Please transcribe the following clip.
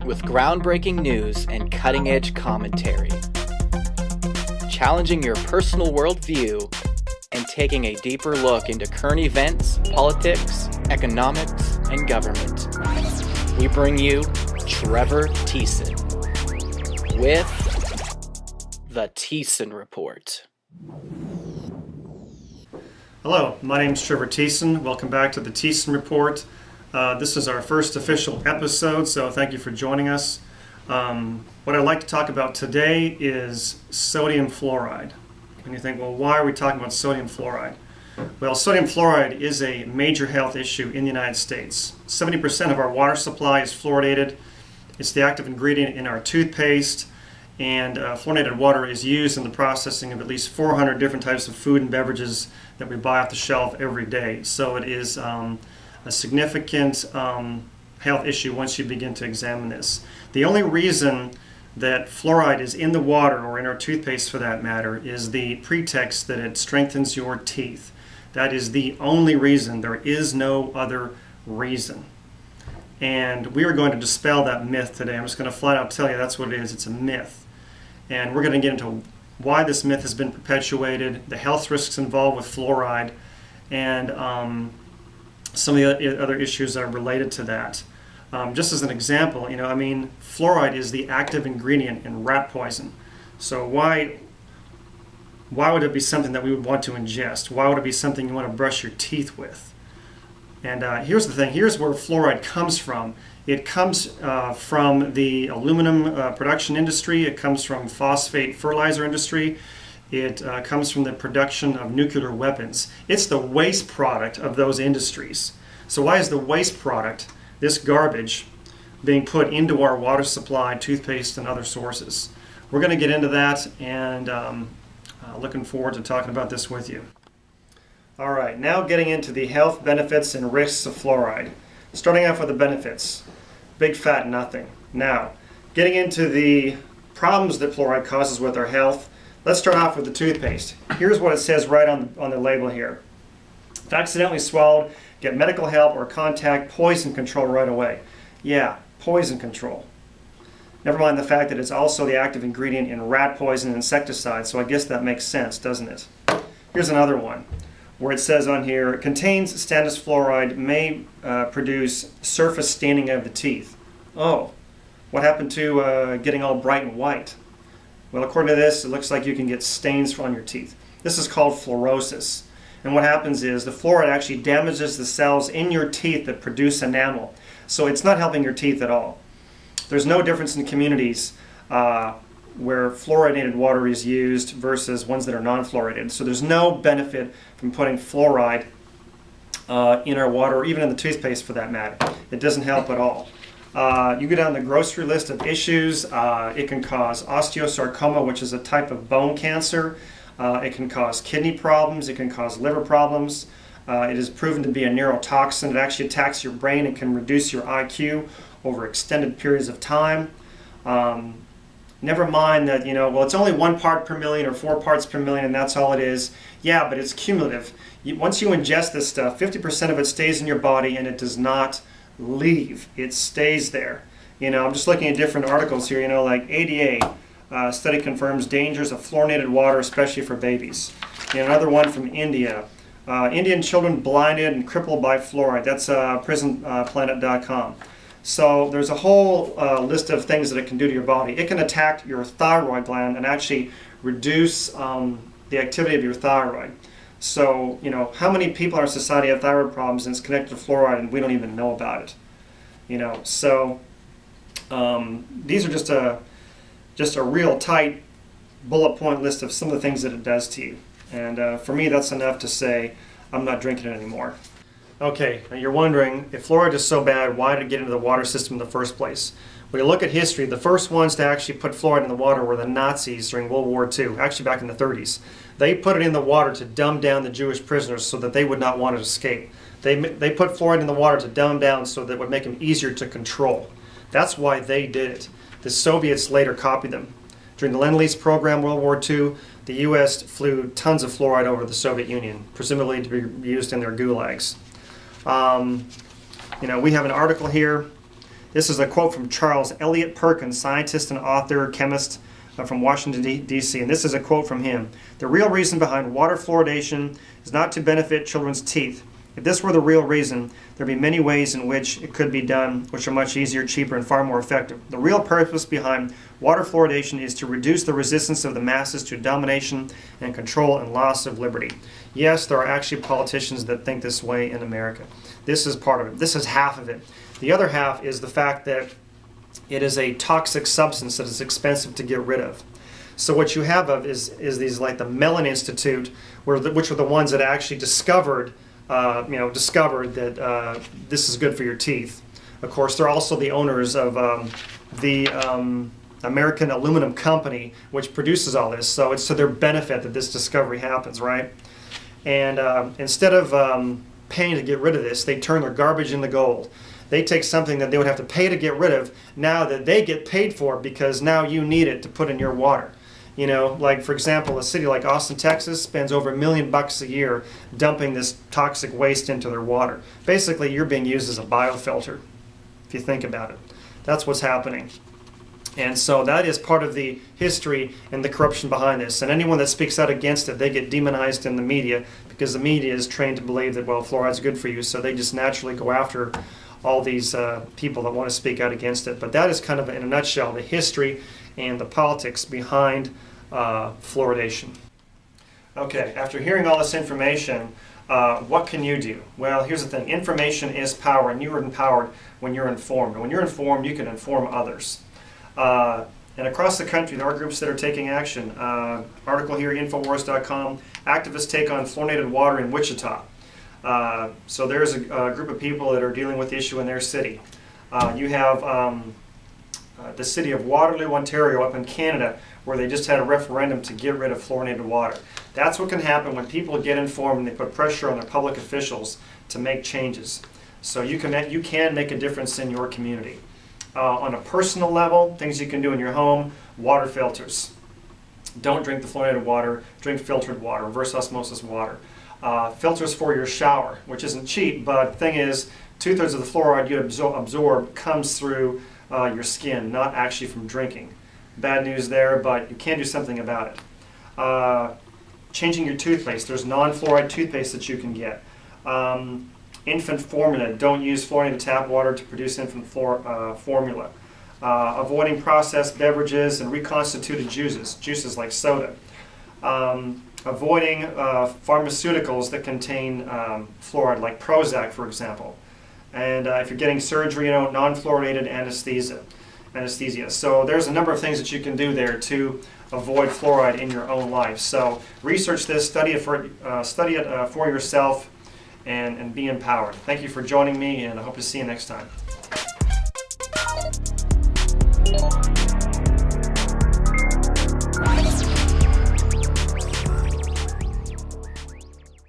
with groundbreaking news and cutting-edge commentary. Challenging your personal worldview and taking a deeper look into current events, politics, economics, and government. We bring you Trevor Thiessen with the Thiessen Report. Hello, my name is Trevor Thiessen. Welcome back to the Thiessen Report. This is our first official episode, so thank you for joining us. What I'd like to talk about today is sodium fluoride. And you think, well, why are we talking about sodium fluoride? Well, sodium fluoride is a major health issue in the United States. 70% of our water supply is fluoridated. It's the active ingredient in our toothpaste, and fluorinated water is used in the processing of at least 400 different types of food and beverages that we buy off the shelf every day. So it is a significant health issue once you begin to examine this. The only reason that fluoride is in the water, or in our toothpaste for that matter, is the pretext that it strengthens your teeth. That is the only reason. There is no other reason. And we are going to dispel that myth today. I'm just going to flat out tell you that's what it is. It's a myth. And we're going to get into why this myth has been perpetuated, the health risks involved with fluoride, and some of the other issues that are related to that. Just as an example, fluoride is the active ingredient in rat poison. So why would it be something that we would want to ingest? Why would it be something you want to brush your teeth with? And here's the thing. Here's where fluoride comes from. It comes from the aluminum production industry. It comes from phosphate fertilizer industry. It comes from the production of nuclear weapons. It's the waste product of those industries. So why is the waste product, this garbage, being put into our water supply, toothpaste, and other sources? We're going to get into that, and looking forward to talking about this with you. All right, now getting into the health benefits and risks of fluoride. Starting off with the benefits. Big fat nothing. Now, getting into the problems that fluoride causes with our health, let's start off with the toothpaste. Here's what it says right on the label here. If accidentally swallowed, get medical help or contact poison control right away. Yeah, poison control. Never mind the fact that it's also the active ingredient in rat poison and insecticide, so I guess that makes sense, doesn't it? Here's another one where it says on here, it contains stannous fluoride, may produce surface staining of the teeth. Oh, what happened to getting all bright and white? Well, according to this, it looks like you can get stains on your teeth. This is called fluorosis. And what happens is the fluoride actually damages the cells in your teeth that produce enamel. So it's not helping your teeth at all. There's no difference in communities where fluoridated water is used versus ones that are non-fluoridated. So there's no benefit from putting fluoride in our water, or even in the toothpaste for that matter. It doesn't help at all. You go down the grocery list of issues. It can cause osteosarcoma, which is a type of bone cancer. It can cause kidney problems. It can cause liver problems. It is proven to be a neurotoxin. It actually attacks your brain and can reduce your IQ over extended periods of time. Never mind that, well, it's only 1 part per million or 4 parts per million, and that's all it is. Yeah, but it's cumulative. Once you ingest this stuff, 50% of it stays in your body and it does not leave. It stays there. I'm just looking at different articles here, like ADA, study confirms dangers of fluorinated water, especially for babies. Another one from India. Indian children blinded and crippled by fluoride. That's prisonplanet.com. So there's a whole list of things that it can do to your body. It can attack your thyroid gland and actually reduce the activity of your thyroid. So, how many people in our society have thyroid problems and it's connected to fluoride and we don't even know about it? So these are just a real tight bullet point list of some of the things that it does to you. And for me, that's enough to say I'm not drinking it anymore. Okay, now you're wondering, if fluoride is so bad, why did it get into the water system in the first place? When you look at history, the first ones to actually put fluoride in the water were the Nazis during World War II, actually back in the 30s. They put it in the water to dumb down the Jewish prisoners so that they would not want to escape. They put fluoride in the water to dumb down so that it would make them easier to control. That's why they did it. The Soviets later copied them. During the Lend-Lease program, World War II, the U.S. flew tons of fluoride over the Soviet Union, presumably to be used in their gulags. We have an article here This is a quote from Charles Eliot Perkins, scientist and author, chemist from Washington, D.C., and this is a quote from him. "The real reason behind water fluoridation is not to benefit children's teeth. If this were the real reason, there would be many ways in which it could be done, which are much easier, cheaper, and far more effective. The real purpose behind water fluoridation is to reduce the resistance of the masses to domination and control and loss of liberty." Yes, there are actually politicians that think this way in America. This is part of it. This is half of it. The other half is the fact that it is a toxic substance that is expensive to get rid of. So what you have of is these, like the Mellon Institute, which were the ones that actually discovered that this is good for your teeth. Of course, they're also the owners of the American Aluminum Company, which produces all this. So it's to their benefit that this discovery happens, right? And instead of paying to get rid of this, they turn their garbage into gold. They take something that they would have to pay to get rid of, now that they get paid for because now you need it to put in your water. You know, like for example, a city like Austin, Texas spends over $1 million a year dumping this toxic waste into their water. Basically, you're being used as a biofilter, if you think about it. That's what's happening. And so that is part of the history and the corruption behind this. And anyone that speaks out against it, they get demonized in the media because the media is trained to believe that, well, fluoride's good for you, so they just naturally go after all these people that want to speak out against it. But that is kind of, in a nutshell, the history and the politics behind fluoridation. Okay, after hearing all this information, what can you do? Well, here's the thing. Information is power, and you are empowered when you're informed. And when you're informed, you can inform others. And across the country, there are groups that are taking action. Article here, Infowars.com, activists take on fluorinated water in Wichita. So there's a group of people that are dealing with the issue in their city. You have the city of Waterloo, Ontario, up in Canada, where they just had a referendum to get rid of fluorinated water. That's what can happen when people get informed and they put pressure on their public officials to make changes. So you can make a difference in your community. On a personal level, things you can do in your home: water filters. Don't drink the fluorinated water, drink filtered water, reverse osmosis water. Filters for your shower, which isn't cheap, but the thing is, 2/3 of the fluoride you absorb comes through your skin, not actually from drinking. Bad news there, but you can do something about it. Changing your toothpaste. There's non-fluoride toothpaste that you can get. Infant formula. Don't use fluorinated tap water to produce infant formula. Avoiding processed beverages and reconstituted juices like soda. Avoiding pharmaceuticals that contain fluoride, like Prozac, for example. And if you're getting surgery, non-fluoridated anesthesia. So there's a number of things that you can do there to avoid fluoride in your own life. So research this, study it for yourself, and be empowered. Thank you for joining me, and I hope to see you next time.